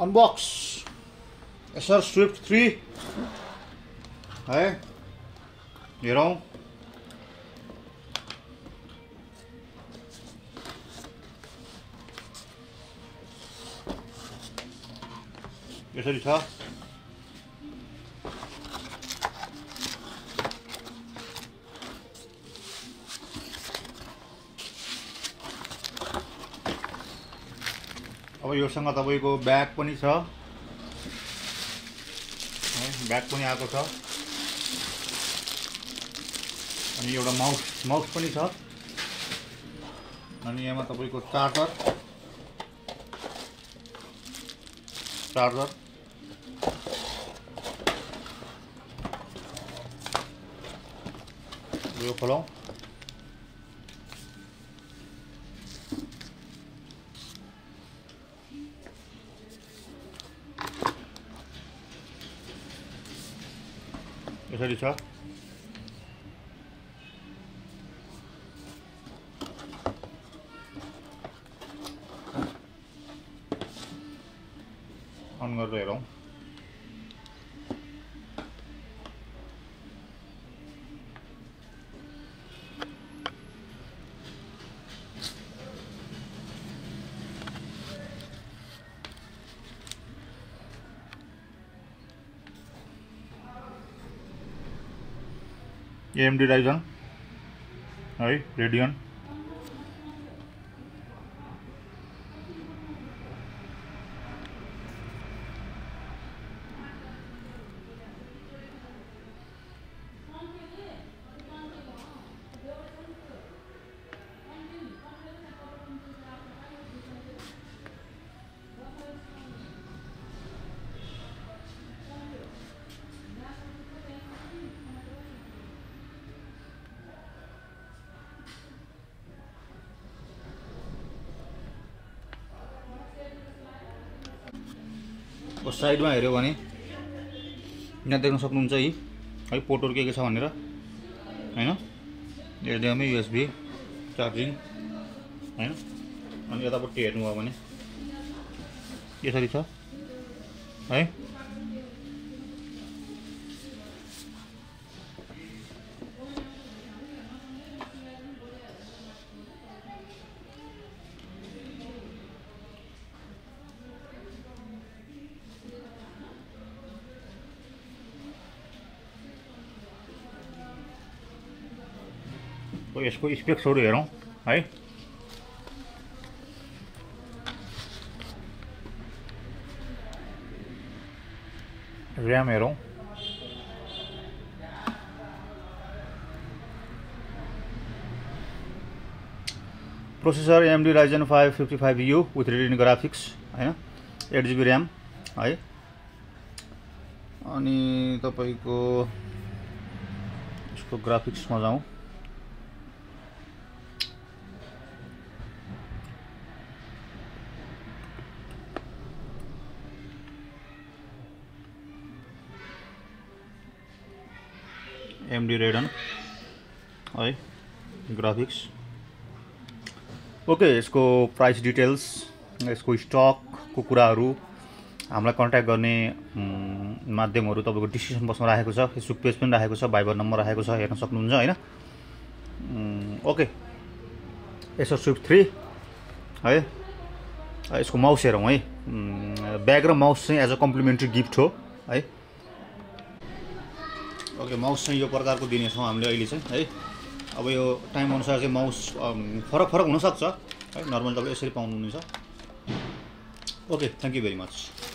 Unbox Acer Swift 3 है। हेरौँ यसरी छ। अब योसँग तपाईको ब्याग पनि छ, ब्याग पनि आएको छ, अनि एउटा माउस पनि छ, अनि यहाँ तपाईको चार्जर यो खोलौँ। यसरी छ। अन गरेर हेरौँ। AMD Ryzen है, Radeon साइड में हेऱ्यो भने यहाँ देख्न सक्नुहुन्छ है पोर्टहरु के छ भनेर हैन। एचडिएमआई यूएसबी चार्जिङ हैन। अनि यतापट्टि हेर्नु भयो भने यसरी छ है। तो इसको स्पेक्सहरु हेरौँ है। र्याम हेरौँ। Processor AMD Ryzen 5 55U with Radeon graphics हैन, 8GB र्याम है। अनि तपाईको यसको ग्राफिक्समा जाउँ। AMD Radeon है ग्राफिक्स। ओके, यसको प्राइस डिटेल्स, यसको स्टकको कुराहरू, हामीलाई कन्ट्याक्ट गर्ने माध्यमहरू तपाईको डिस्क्रिप्सन बक्समा राखेको छ, फेसबुक पेज पनि राखेको छ, भाइबर नम्बर राखेको छ, हेर्न सक्नुहुन्छ हैन। ओके, एसर स्विफ्ट 3 है। यसको माउस हेरौँ है। ब्याग र माउस चाहिँ एज अ कम्प्लिमेन्ट्री गिफ्ट हो है। ओके, माउस चाहिँ यो प्रकारको दिनेछौँ हामीले अहिले चाहिँ है। अब यो टाइम अनुसार चाहिँ माउस फरक हुन सक्छ है। नर्मल तपाईले यसरी पाउनुहुनेछ। Okay, thank you very much.